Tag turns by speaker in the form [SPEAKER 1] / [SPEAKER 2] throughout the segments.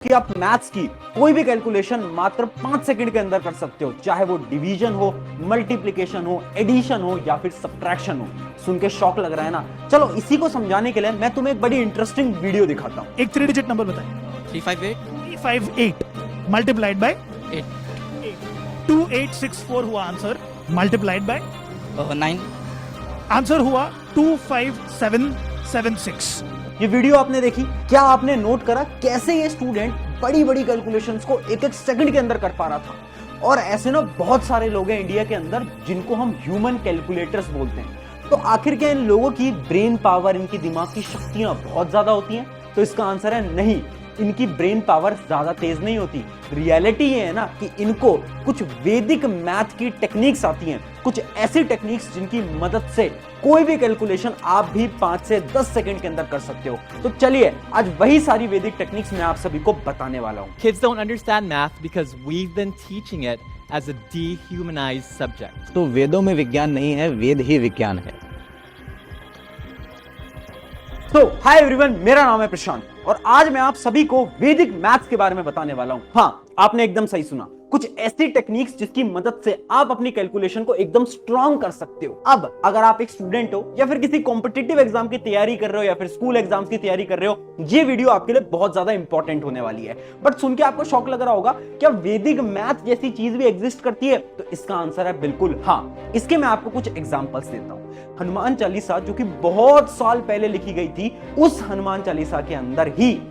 [SPEAKER 1] कि आप मैथ्स की कोई भी कैलकुलेशन मात्र 5 सेकंड के अंदर कर सकते हो, चाहे वो डिवीजन हो, मल्टीप्लिकेशन हो, एडिशन हो या फिर सब्ट्रैक्शन हो। सुन के शौक लग रहा है ना? चलो इसी को समझाने के लिए मैं तुम्हें एक बड़ी इंटरेस्टिंग वीडियो दिखाता हूं।
[SPEAKER 2] एक 3 डिजिट नंबर बताइए।
[SPEAKER 3] 358
[SPEAKER 2] मल्टीप्लाइड बाय
[SPEAKER 3] 8
[SPEAKER 2] 2864 हुआ आंसर, मल्टीप्लाइड बाय
[SPEAKER 3] 9
[SPEAKER 2] आंसर हुआ 25776।
[SPEAKER 1] ये वीडियो आपने देखी, क्या आपने नोट करा कैसे ये स्टूडेंट बड़ी बड़ी कैलकुलेशंस को एक एक सेकंड के अंदर कर पा रहा था? और ऐसे ना बहुत सारे लोग हैं इंडिया के अंदर जिनको हम ह्यूमन कैलकुलेटर्स बोलते हैं। तो आखिर क्या इन लोगों की ब्रेन पावर, इनकी दिमाग की शक्तियां बहुत ज्यादा होती हैं? तो इसका आंसर है नहीं, इनकी ब्रेन पावर ज्यादा तेज नहीं होती। रियलिटी ये है ना कि इनको कुछ वैदिक मैथ की टेक्निक्स आती हैं, कुछ ऐसी टेक्निक्स जिनकी मदद से कोई भी कैलकुलेशन आप भी 5 से 10 सेकंड के अंदर कर सकते हो। तो चलिए आज वही सारी वैदिक टेक्निक्स मैं आप सभी को बताने वाला हूं।
[SPEAKER 4] Kids don't understand math because we've been teaching it as a dehumanized subject.
[SPEAKER 5] तो वेदों में विज्ञान नहीं है, वेद ही विज्ञान है।
[SPEAKER 1] तो हाय एवरीवन, मेरा नाम है प्रशांत और आज मैं आप सभी को वैदिक मैथ्स के बारे में बताने वाला हूं। हाँ, आपने एकदम सही सुना, कुछ ऐसी टेक्निक्स जिसकी मदद से आप अपनी कैलकुलेशन को एकदम स्ट्रॉन्ग कर सकते हो। अब अगर आप एक स्टूडेंट हो या फिर किसी कॉम्पिटिटिव एग्जाम की तैयारी कर रहे हो या फिर स्कूल एग्जाम्स की तैयारी कर रहे हो, ये वीडियो आपके लिए बहुत ज्यादा इंपॉर्टेंट होने वाली है। बट सुन के आपको शौक लग रहा होगा, क्या वैदिक मैथ जैसी चीज भी एग्जिस्ट करती है? तो इसका आंसर है बिल्कुल हाँ। इसके मैं आपको कुछ एग्जाम्पल्स देता हूं। हनुमान चालीसा जो कि बहुत साल पहले लिखी गई थी, उस हनुमान चालीसा के अंदर ही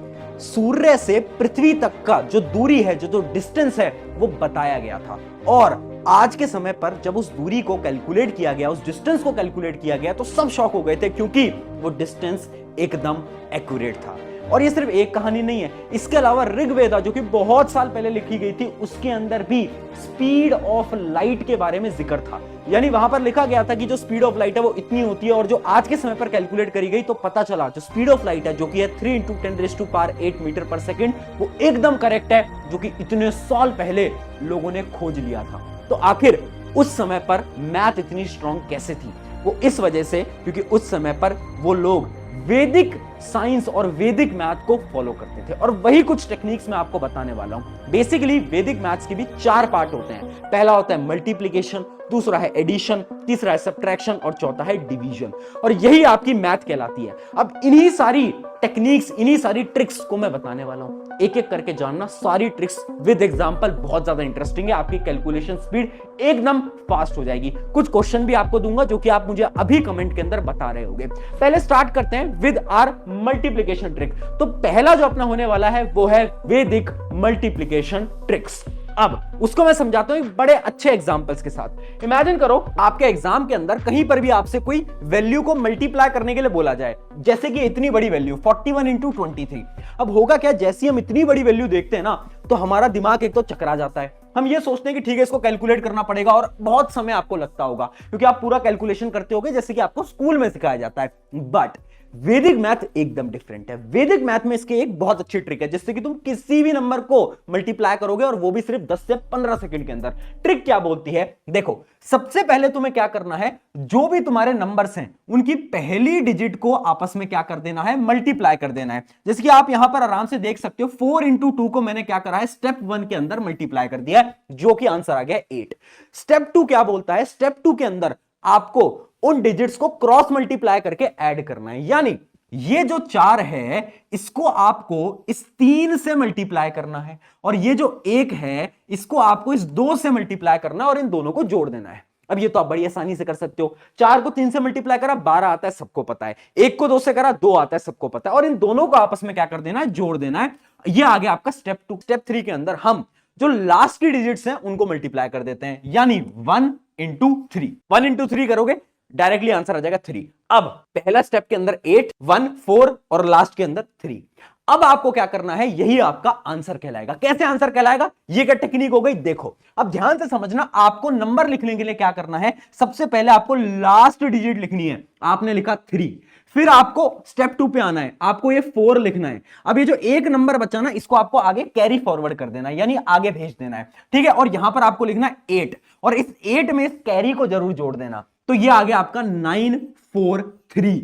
[SPEAKER 1] सूर्य से पृथ्वी तक का जो दूरी है, जो डिस्टेंस है, वो बताया गया था। और आज के समय पर जब उस दूरी को कैलकुलेट किया गया, उस डिस्टेंस को कैलकुलेट किया गया, तो सब शॉक हो गए थे क्योंकि वो डिस्टेंस एकदम एक्यूरेट था। और ये सिर्फ एक कहानी नहीं है, इसके अलावा ऋग्वेदा जो कि बहुत साल पहले लिखी गई थी, उसके अंदर भी स्पीड ऑफ लाइट के बारे में जिक्र था। यानी वहां पर लिखा गया था कि जो स्पीड ऑफ लाइट है वो इतनी होती है, और जो आज के समय पर कैलकुलेट करी गई तो पता चला जो स्पीड ऑफ लाइट है, जो कि है 3 × 10⁸ मीटर पर सेकंड, वो एकदम करेक्ट है, जो कि इतने साल पहले लोगों ने खोज लिया था। तो आखिर उस समय पर मैथ इतनी स्ट्रांग कैसे थी? वो इस वजह से क्योंकि उस समय पर वो लोग वैदिक साइंस और वैदिक मैथ को फॉलो करते थे। और वही कुछ टेक्निक्स मैं आपको बताने वाला हूं। बेसिकली वैदिक मैथ्स के भी 4 पार्ट होते हैं। पहला होता है मल्टीप्लिकेशन, दूसरा है एडिशन, तीसरा है सब्ट्रैक्शन और चौथा है डिवीजन। और यही आपकी मैथ कहलाती है। अब इन्हीं सारी टेक्निक्स, इन्हीं सारी ट्रिक्स को मैं बताने वाला हूं। एक एक करके जानना सारी ट्रिक्स विद एग्जांपल। बहुत ज्यादा इंटरेस्टिंग है, आपकी कैलकुलेशन स्पीड एकदम फास्ट हो जाएगी। कुछ क्वेश्चन भी आपको दूंगा जो कि आप मुझे अभी कमेंट के अंदर बता रहे होंगे। पहले स्टार्ट करते हैं विद आर मल्टीप्लिकेशन ट्रिक। तो पहला जो अपना होने वाला है वो है वैदिक मल्टीप्लिकेशन ट्रिक्स। अब उसको मैं समझाता हूं एक बड़े अच्छे एग्जांपल्स के साथ। इमेजिन करो आपके एग्जाम के अंदर कहीं पर भी आपसे कोई वैल्यू को मल्टीप्लाई करने के लिए बोला जाए, जैसे कि इतनी बड़ी वैल्यू 41 × 23। अब होगा क्या, जैसे हम इतनी बड़ी वैल्यू देखते हैं ना, तो हमारा दिमाग एक तो चकरा जाता है। हम ये सोचते हैं कि ठीक है, इसको कैलकुलेट करना पड़ेगा, और बहुत समय आपको लगता होगा क्योंकि आप पूरा कैलकुलेशन करते होगे जैसे कि आपको स्कूल में सिखाया जाता है। बट वैदिक मैथ एकदम डिफरेंट है। वैदिक मैथ में इसके एक बहुत अच्छी ट्रिक है जिससे कि तुम किसी भी नंबर को मल्टीप्लाई करोगे, और वो भी सिर्फ 10 से 15 सेकंड के अंदर। ट्रिक क्या बोलती है, देखो सबसे पहले तुम्हें क्या करना है, जो भी तुम्हारे नंबर्स हैं उनकी पहली डिजिट को आपस में क्या कर देना है, मल्टीप्लाई कर देना है। जैसे कि आप यहां पर आराम से देख सकते हो, 4 × 2 को मैंने क्या करा है, स्टेप 1 के अंदर मल्टीप्लाई कर दिया है, जो कि आंसर आ गया 8। स्टेप 2 क्या बोलता है, स्टेप 2 के अंदर आपको उन डिजिट्स को क्रॉस मल्टीप्लाई करके ऐड करना है। यानी ये जो 4 है इसको आपको इस 3 से मल्टीप्लाई करना है, और ये जो 1 है इसको आपको इस 2 से मल्टीप्लाई करना है, और इन दोनों को जोड़ देना है। अब ये तो आप बड़ी आसानी से कर सकते हो। 4 को 3 से मल्टीप्लाई करा 12 आता है, सबको पता है। 1 को 2 से करा 2 आता है, सबको पता है। और इन दोनों को आपस में क्या कर देना है, जोड़ देना है। ये आ गया आपका स्टेप 2। स्टेप 3 के अंदर हम जो लास्ट की डिजिट्स हैं उनको मल्टीप्लाई कर देते हैं, यानी 1 × 3। 1 × 3 करोगे डायरेक्टली आंसर आ जाएगा 3। अब पहला स्टेप के अंदर 8, 1, 4 और लास्ट के अंदर 3। अब आपको क्या करना है, यही आपका आंसर कहलाएगा। कैसे आंसर कहलाएगा, ये क्या टेक्निक हो गई, देखो अब ध्यान से समझना। आपको नंबर लिखने के लिए क्या करना है, सबसे पहले आपको लास्ट डिजिट लिखनी है। आपने लिखा 3, फिर आपको स्टेप 2 पे आना है, आपको ये 4 लिखना है। अब ये जो एक नंबर बचा ना, इसको आपको आगे कैरी फॉरवर्ड कर देना है, यानी आगे भेज देना है, ठीक है। और यहां पर आपको लिखना है 8, और इस 8 में इस कैरी को जरूर जोड़ देना। तो ये आ गया आपका 943।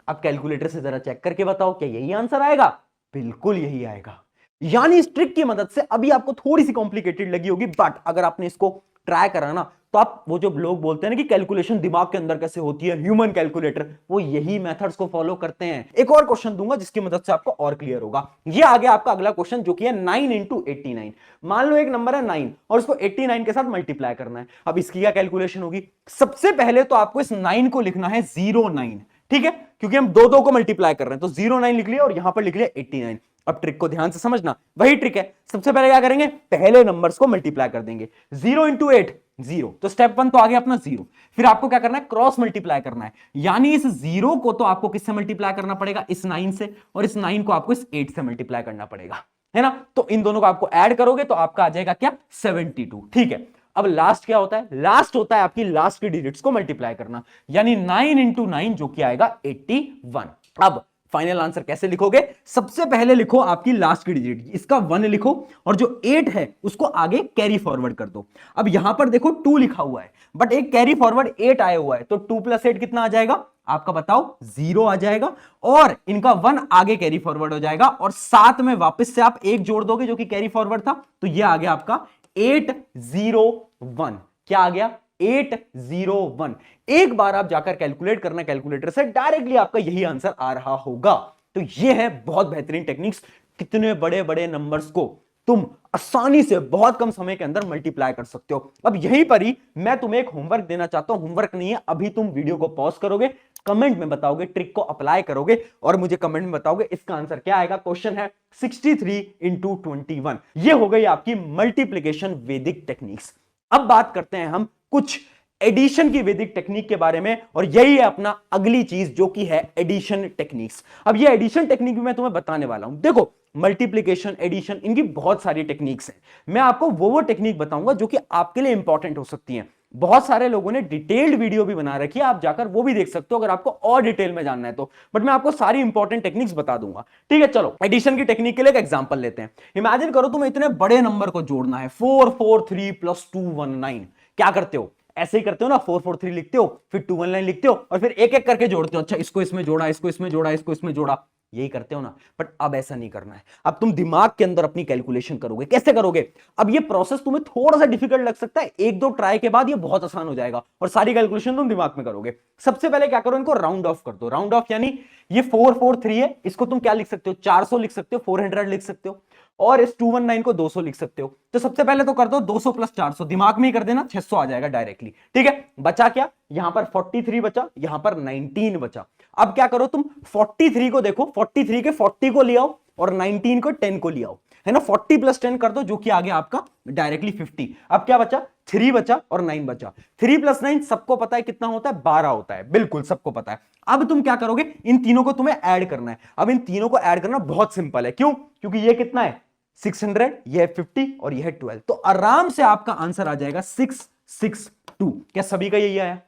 [SPEAKER 1] अब कैलकुलेटर से जरा चेक करके बताओ, क्या यही आंसर आएगा? बिल्कुल यही आएगा। यानी इस ट्रिक की मदद से अभी आपको थोड़ी सी कॉम्प्लिकेटेड लगी होगी, बट अगर आपने इसको ट्राई करा ना तो आप, वो जो लोग बोलते हैं ना कि कैलकुलेशन दिमाग के अंदर कैसे होती है, ह्यूमन कैलकुलेटर, वो यही मेथड्स को फॉलो करते हैं। एक और क्वेश्चन दूंगा जिसकी मदद से आपको और क्लियर होगा। ये आ गया आपका अगला क्वेश्चन जो कि है 9 इंटू 89। मान लो एक नंबर है 9 और उसको 89 के साथ मल्टीप्लाई करना है। अब इसकी क्या कैलकुलेशन होगी? सबसे पहले तो आपको इस 9 को लिखना है 09, ठीक है, क्योंकि हम दो दो को मल्टीप्लाई कर रहे हैं, तो 09 लिख लिया और यहां पर लिख लिया 89। अब ट्रिक को ध्यान से समझना, वही ट्रिक है। सबसे पहले क्या करेंगे, पहले नंबर्स को मल्टीप्लाई कर देंगे। 0 इंटू 8 0, तो स्टेप 1 तो आ गया अपना 0। फिर आपको क्या करना है, क्रॉस मल्टीप्लाई करना है, यानी इस 0 को तो आपको किससे मल्टीप्लाई करना पड़ेगा, इस 9 से, और इस 9 को आपको इस 8 से मल्टीप्लाई करना पड़ेगा, है ना। तो इन दोनों को आपको ऐड करोगे तो आपका आ जाएगा क्या, 72, ठीक है। अब लास्ट क्या होता है, लास्ट होता है आपकी लास्ट की डिजिट्स को मल्टीप्लाई करना, यानी 9 इंटू 9 जो कि आएगा 81। अब फाइनल आंसर कैसे लिखोगे, सबसे पहले लिखो आपकी लास्ट की डिजिट, इसका 1 लिखो और जो 8 है उसको आगे कैरी फॉरवर्ड कर दो। अब यहां पर देखो 2 लिखा हुआ है, बट एक कैरी फॉरवर्ड 8 आया हुआ है, तो 2 + 8 कितना आ जाएगा आपका, बताओ, 0 आ जाएगा, और इनका 1 आगे कैरी फॉरवर्ड हो जाएगा, और साथ में वापस से आप 1 जोड़ दोगे जो कि कैरी फॉरवर्ड था, तो ये आ गया आपका 801। क्या आ गया, 801। एक बार आप जाकर कैलकुलेट करना कैलकुलेटर से, डायरेक्टली आपका यही आंसर आ रहा होगा। तो ये है बहुत बेहतरीन टेक्निक्स, कितने बड़े बड़े नंबर्स को तुम आसानी से बहुत कम समय के अंदर मल्टीप्लाई कर सकते हो। अब यहीं पर ही मैं तुम्हें एक होमवर्क देना चाहता हूं, होमवर्क नहीं है, अभी तुम वीडियो को पॉज करोगे, कमेंट में बताओगे, ट्रिक को अप्लाई करोगे और मुझे कमेंट में बताओगे इसका आंसर क्या आएगा। क्वेश्चन है 63 इंटू 21। ये हो गई आपकी मल्टीप्लीकेशन वैदिक टेक्निक्स। अब बात करते हैं हम कुछ एडिशन की वैदिक टेक्निक के बारे में, और यही है अपना अगली चीज जो कि है एडिशन टेक्निक्स। अब ये एडिशन टेक्निक भी मैं तुम्हें बताने वाला हूं। देखो, मल्टीप्लिकेशन, एडिशन, इनकी बहुत सारी टेक्निक्स हैं। मैं आपको वो टेक्निक बताऊंगा जो कि आपके लिए इंपॉर्टेंट हो सकती हैं। बहुत सारे लोगों ने डिटेल्ड वीडियो भी बना रखी है, आप जाकर वो भी देख सकते हो अगर आपको और डिटेल में जानना है तो, बट मैं आपको सारी इंपॉर्टेंट टेक्निक्स बता दूंगा, ठीक है। चलो एडिशन की टेक्निक के लिए एक एग्जांपल लेते हैं। इमेजिन करो तुम्हें इतने बड़े नंबर को जोड़ना है, 443 + 219। क्या करते हो, ऐसे ही करते हो ना, 443 लिखते हो, फिर 219 लिखते हो, और फिर एक एक करके जोड़ते हो। अच्छा, इसको इसमें जोड़ा, इसको इसमें जोड़ा, इसको इसमें जोड़ा, यही करते हो ना। बट अब ऐसा नहीं करना है, अब तुम दिमाग के अंदर अपनी कैलकुलेशन करोगे। कैसे करोगे, अब ये प्रोसेस तुम्हें थोड़ा सा डिफिकल्ट लग सकता है, एक दो ट्राई के बाद ये बहुत आसान हो जाएगा और सारी कैलकुलेशन तुम दिमाग में करोगे। सबसे पहले क्या करो, इनको राउंड ऑफ कर दो। राउंड ऑफ यानी ये 443 है, इसको तुम क्या लिख सकते हो, 400 लिख सकते हो, 400 लिख सकते हो, और इस 219 को 200 लिख सकते हो। तो सबसे पहले तो कर दो 200 + 400, दिमाग में ही कर देना, 600 आ जाएगा डायरेक्टली, ठीक है। बचा क्या, यहां पर 43 बचा, यहां पर 19 बचा। अब क्या करो, तुम 43 को देखो, 43 के 40 को ले आओ और 19 को 10 को ले आओ, है ना। 40 + 10 कर दो जो कि आ गया आपका डायरेक्टली 50। अब क्या बचा, 3 बचा और 9 बचा। 3 + 9 सबको पता है कितना होता है, 12 होता है, बिल्कुल सबको पता है। अब तुम क्या करोगे, इन तीनों को तुम्हें ऐड करना है। अब इन तीनों को ऐड करना बहुत सिंपल है, क्यों, क्योंकि ये कितना है 600, यह है 50 और यह है 12, तो आराम से आपका आंसर आ जाएगा 662। क्या सभी का यही आया,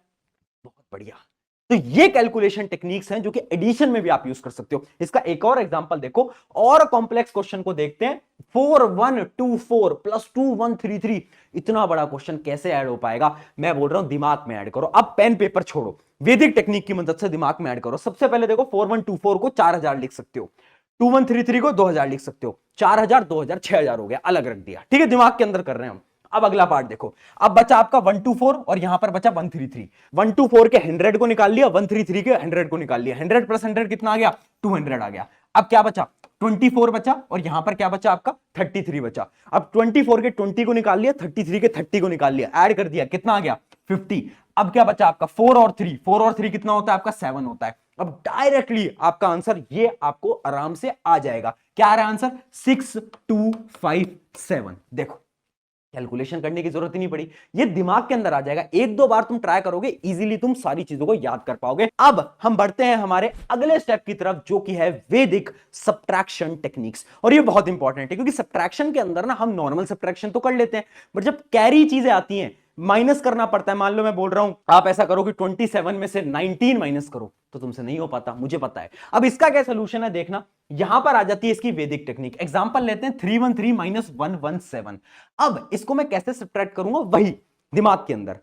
[SPEAKER 1] बहुत बढ़िया। तो ये कैलकुलेशन टेक्निक्स हैं जो कि एडिशन में भी आप यूज कर सकते हो। इसका एक और एग्जांपल देखो, और कॉम्प्लेक्स क्वेश्चन को देखते हैं। 4124 + 2133, इतना बड़ा क्वेश्चन कैसे ऐड हो पाएगा, मैं बोल रहा हूं दिमाग में ऐड करो। अब पेन पेपर छोड़ो, वैदिक टेक्निक की मदद से दिमाग में ऐड करो। सबसे पहले देखो, 4124 को 4000 लिख सकते हो, 2133 को 2000 लिख सकते हो, 4000 2000 6000 हो गया, अलग रख दिया, ठीक है, दिमाग के अंदर कर रहे हैं हम। अब अगला पार्ट देखो, अब बचा आपका 124 और यहां पर बचा 133। 124 के 100 को निकाल लिया, 133 के 100 को निकाल लिया, 100 + 100 कितना आ गया, 200 आ गया। अब क्या बचा, 24 बचा, और यहां पर क्या बचा आपका 33 बचा। अब 24 के 20 को निकाल लिया, 33 के 30 को निकाल लिया, ऐड कर दिया, कितना आ गया 50। अब क्या बचा आपका 4 और 3, 4 और 3 कितना होता है आपका 7 होता है। अब डायरेक्टली आपका आंसर ये आपको आराम से आ जाएगा। क्या आ रहा है आंसर, 6257। देखो, कैलकुलेशन करने की जरूरत ही नहीं पड़ी, ये दिमाग के अंदर आ जाएगा। एक दो बार तुम ट्राई करोगे, इजीली तुम सारी चीजों को याद कर पाओगे। अब हम बढ़ते हैं हमारे अगले स्टेप की तरफ जो कि है वैदिक सब्ट्रैक्शन टेक्निक्स। और ये बहुत इंपॉर्टेंट है क्योंकि सब्ट्रैक्शन के अंदर ना हम नॉर्मल सब्ट्रैक्शन तो कर लेते हैं, बट जब कैरी चीजें आती हैं, माइनस करना पड़ता है। मान लो मैं बोल रहा हूं आप ऐसा करो कि 27 में से 19 माइनस करो, तो तुमसे नहीं हो पाता, मुझे पता है। अब इसका क्या सोल्यूशन है, देखना, यहां पर आ जाती है इसकी वैदिक टेक्निक। एग्जांपल लेते हैं 313 - 117। अब इसको मैं कैसे सब्ट्रैक्ट करूंगा, वही दिमाग के अंदर।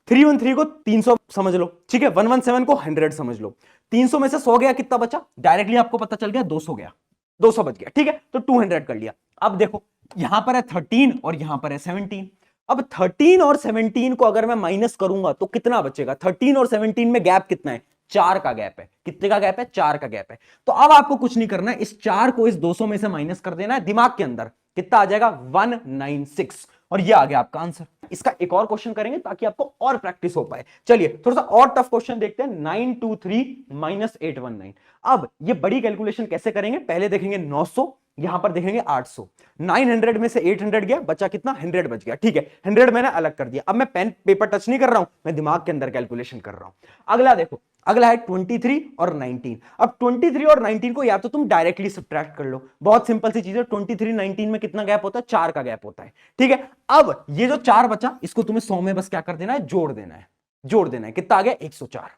[SPEAKER 1] 313 को 300 समझ लो, ठीक है, 117 को 100 समझ लो। 300 में से 100 गया, कितना बचा, डायरेक्टली आपको पता चल गया 200 गया, 200 बच गया, ठीक है, तो 200 कर लिया। अब देखो यहां पर है 13 और यहां पर है 17। अब 13 और 17 को अगर मैं माइनस करूंगा तो कितना बचेगा? 13 और 17 में गैप कितना है? 4 का गैप है। कितने का गैप है? 4 का गैप है। तो अब आपको कुछ नहीं करना है, इस 4 को इस 200 में से माइनस कर देना है। दिमाग के अंदर कितना आ जाएगा? 196। और ये आ गया आपका आंसर। इसका एक और क्वेश्चन करेंगे ताकि आपको और प्रैक्टिस हो पाए। चलिए थोड़ा सा और टफ क्वेश्चन देखते हैं। 923 माइनस 819। अब ये बड़ी कैलकुलेशन कैसे करेंगे? पहले देखेंगे 900, यहां पर देखेंगे 800। 900 में से 800 गया, बचा कितना? 100 बच गया। ठीक है, 100 मैंने अलग कर दिया। अब मैं पेन पेपर टच नहीं कर रहा हूं, मैं दिमाग के अंदर कैलकुलेशन कर रहा हूं। अगला देखो, अगला है 23 और 19। अब 23 और 19 को या तो तुम डायरेक्टली सब्ट्रैक्ट कर लो, बहुत सिंपल सी चीज है। 23 19 में कितना गैप होता है? 4 का गैप होता है। ठीक है, अब ये जो 4 बचा इसको तुम्हें 100 में बस क्या कर देना है? जोड़ देना है। जोड़ देना है। कितना आ गया? 104,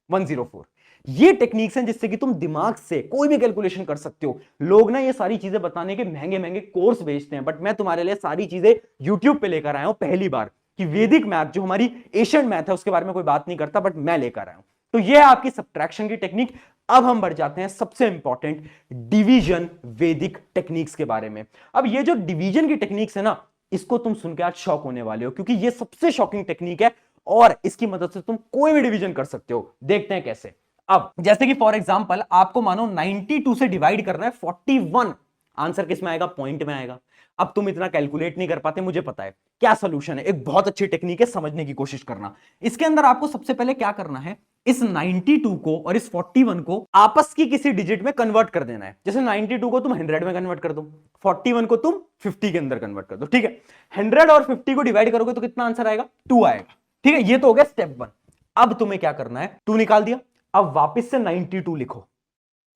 [SPEAKER 1] 104। ये टेक्निक्स हैं जिससे कि तुम दिमाग से कोई भी कैलकुलेशन कर सकते हो। लोग ना ये सारी चीजें बताने के महंगे महंगे कोर्स बेचते हैं, बट मैं तुम्हारे लिए सारी चीजें यूट्यूब पे लेकर आया हूं पहली बार। कि वैदिक मैथ जो हमारी एशियन मैथ है उसके बारे में कोई बात नहीं करता, बट मैं लेकर आया हूं। तो ये है आपकी सब्ट्रैक्शन की टेक्निक। अब हम बढ़ जाते हैं सबसे इंपॉर्टेंट डिवीजन वैदिक टेक्निक्स के बारे में। अब ये जो डिवीजन की टेक्निक्स है ना, इसको तुम सुन के आज शॉक होने वाले हो, क्योंकि ये सबसे शॉकिंग टेक्निक है और इसकी मदद से तुम कोई भी डिवीजन कर सकते हो। देखते हैं कैसे। अब जैसे कि फॉर एग्जांपल आपको मानो 92 से डिवाइड करना है 41। आंसर किस में आएगा? पॉइंट में आएगा। अब तुम इतना कैलकुलेट नहीं कर पाते, मुझे पता है। क्या सॉल्यूशन है? एक बहुत अच्छी टेक्निक है, समझने की कोशिश करना। इसके अंदर आपको सबसे पहले क्या करना है, इस 92 को और इस 41 को आपस की किसी डिजिट में कन्वर्ट कर देना है। जैसे 92 को तुम 100 में कन्वर्ट कर दो, 41 को तुम 50 के अंदर कन्वर्ट कर दो। ठीक है, 100 और 50 को डिवाइड करोगे तो कितना आंसर आएगा? 2 आएगा। ठीक है, ये तो हो गया स्टेप 1। अब तुम्हें क्या करना है, 2 निकाल दिया, अब वापस से 92 लिखो,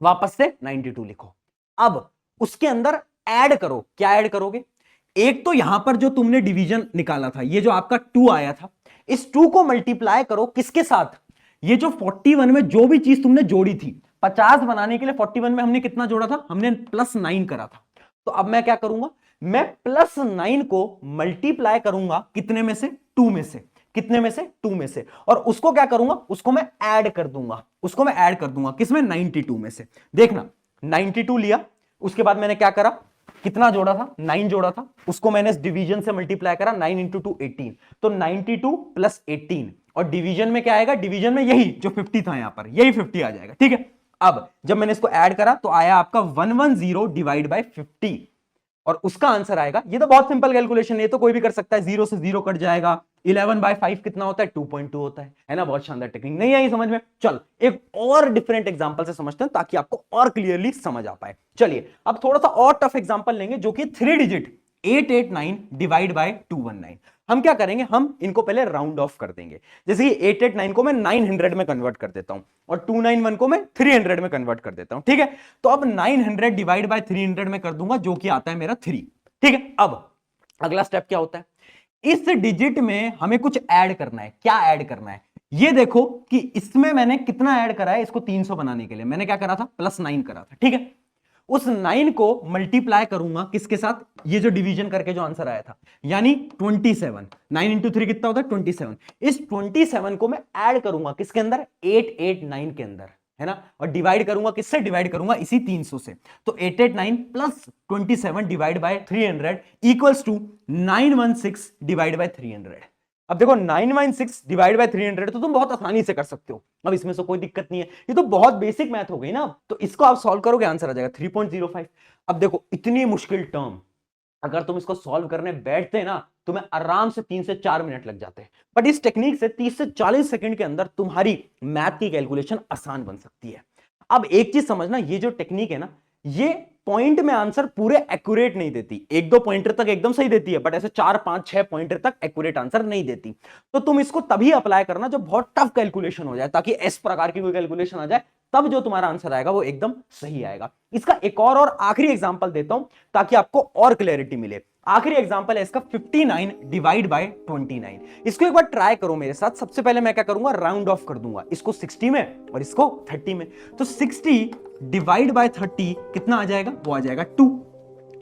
[SPEAKER 1] वापस से 92 लिखो। अब उसके अंदर ऐड करो। क्या ऐड करोगे? एक तो यहां पर जो तुमने डिवीजन निकाला था, ये जो आपका 2 आया था, इस 2 को मल्टीप्लाई करो किसके साथ? ये जो 41 में जो भी चीज तुमने जोड़ी थी, 50 बनाने के लिए 41 में हमने कितना जोड़ा था? हमने +9 करा था। तो अब मैं क्या करूंगा, मैं +9 को मल्टीप्लाई करूंगा कितने में से? 2 में से। कितने में से? 2 में से। और उसको क्या करूंगा? उसको मैं ऐड कर दूंगा। उसको मैं ऐड कर दूंगा किसमें? 92 में से। देखना, 92 लिया, उसके बाद मैंने क्या करा? कितना जोड़ा था? 9 जोड़ा था, उसको मैंने इस डिवीजन से मल्टीप्लाई करा। 9 × 2 18, तो 92 + 18। और डिवीजन में क्या आएगा? डिवीजन में यही जो 50 था यहां पर, यही 50 आ जाएगा। ठीक है, अब जब मैंने इसको ऐड करा तो आया आपका 110 डिवाइड बाय 50 और उसका आंसर आएगा। ये तो बहुत सिंपल कैलकुलेशन है, ये तो कोई भी कर सकता है। 0 से 0 कट जाएगा। 11/5 कितना होता है? 2.2 होता है ना? बहुत शानदार टेक्निक। नहीं आई समझ में? चल एक और डिफरेंट एग्जांपल से समझते हैं ताकि आपको और क्लियरली समझ आ पाए। चलिए अब थोड़ा सा और टफ एग्जांपल लेंगे जो कि 3 डिजिट 889 डिवाइड बाय 219। हम क्या करेंगे, हम इनको पहले राउंड ऑफ कर देंगे। जैसे कि 889 को मैं 900 में कन्वर्ट कर देता हूं और 291 को मैं 300 में कन्वर्ट कर देता हूं। ठीक है, तो अब 900 डिवाइड बाय 300 में कर दूंगा, जो कि आता है मेरा 3। ठीक है, अब अगला स्टेप क्या होता है? इस डिजिट में हमें कुछ ऐड करना है। क्या ऐड करना है? ये देखो कि इसमें मैंने कितना ऐड करा है। इसको 300 बनाने के लिए मैंने क्या करा था? +9 करा था। ठीक है, उस 9 को मल्टीप्लाई करूंगा किसके साथ? ये जो डिवीजन करके जो आंसर आया था, यानी 27। 9 × 3 कितना होता है? 27। इस 27 को मैं ऐड करूंगा किसके अंदर? 889 के अंदर, है ना? और डिवाइड करूंगा किससे? डिवाइड करूंगा इसी 300 से। तो 889 + 27 divide by 300 equals to 916 divide by 300। अब देखो 916 डिवाइड बाय 300 तो तुम बहुत आसानी से कर सकते हो। अब इसमें से कोई दिक्कत नहीं है, ये तो बहुत बेसिक मैथ हो गई ना। तो इसको आप सॉल्व करोगे, आंसर आ जाएगा 3.05। अब देखो इतनी मुश्किल टर्म अगर तुम इसको सॉल्व करने बैठते ना, तुम्हें आराम से 3 से 4 मिनट लग जाते हैं। बट इस टेक्निक से 30 से 40 सेकंड के अंदर तुम्हारी मैथ की कैलकुलेशन आसान बन सकती है। अब एक चीज समझना, ये जो टेक्निक है ना, ये पॉइंट में आंसर पूरे एक्यूरेट नहीं देती। 1-2 पॉइंटर तक एकदम सही देती है, बट ऐसे 4-5-6 पॉइंटर तक एक्यूरेट आंसर नहीं देती। तो तुम इसको तभी अप्लाई करना जब बहुत टफ कैलकुलेशन हो जाए, ताकि इस प्रकार की कोई कैलकुलेशन आ जाए, तब जो तुम्हारा आंसर आएगा वो एकदम सही आएगा। इसका एक और आखिरी एग्जांपल देता हूं ताकि आपको और क्लैरिटी मिले। आखिरी एग्जांपल है इसका 59 डिवाइड बाय 29। इसको एक बार ट्राई करो मेरे साथ। सबसे पहले मैं क्या करूंगा? राउंड ऑफ कर दूंगा, इसको 60 में और इसको 30 में। तो 60 डिवाइड बाय 30 कितना आ जाएगा? वो आ जाएगा 2।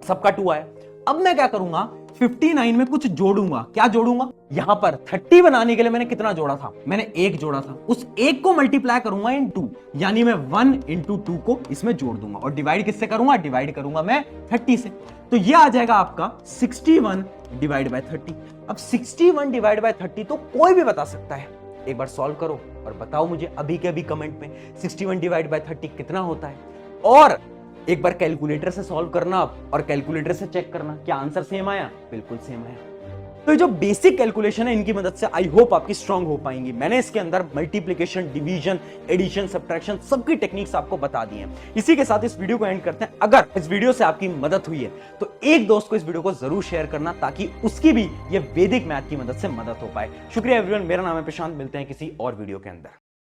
[SPEAKER 1] सबका 2 आया। अब मैं क्या करूंगा? 59 में कुछ जोड़ूंगा। क्या जोड़ूंगा? यहां पर 30 बनाने के लिए मैंने कितना जोड़ा था? मैंने 1 जोड़ा था। उस 1 को मल्टीप्लाई करूंगा इन 2, यानी मैं 1 इंटू 2 को इसमें जोड़ दूंगा। और डिवाइड किससे करूंगा? डिवाइड करूंगा मैं 30 से। तो ये आ जाएगा आपका 61 डिवाइड बाय 30। अब 61 डिवाइड बाय 30 तो कोई भी बता सकता है। एक बार सॉल्व करो और बताओ मुझे अभी के अभी कमेंट में 61 डिवाइड बाय 30 कितना होता है। और एक बार कैलकुलेटर से सॉल्व करना और कैलकुलेटर से चेक करना क्या आंसर सेम आया। बिल्कुल सेम आया। तो ये जो बेसिक कैलकुलेशन है इनकी मदद से आई होप आपकी स्ट्रांग हो पाएंगी। मैंने इसके अंदर मल्टीप्लिकेशन, डिवीजन, एडिशन, सब्ट्रैक्शन सबकी टेक्निक्स आपको बता दी हैं। इसी के साथ इस वीडियो को एंड करते हैं। अगर इस वीडियो से आपकी मदद हुई है तो एक दोस्त को इस वीडियो को जरूर शेयर करना ताकि उसकी भी ये वैदिक मैथ की मदद से मदद हो पाए। शुक्रिया एवरीवन, मेरा नाम है प्रशांत। मिलते हैं किसी और वीडियो के अंदर।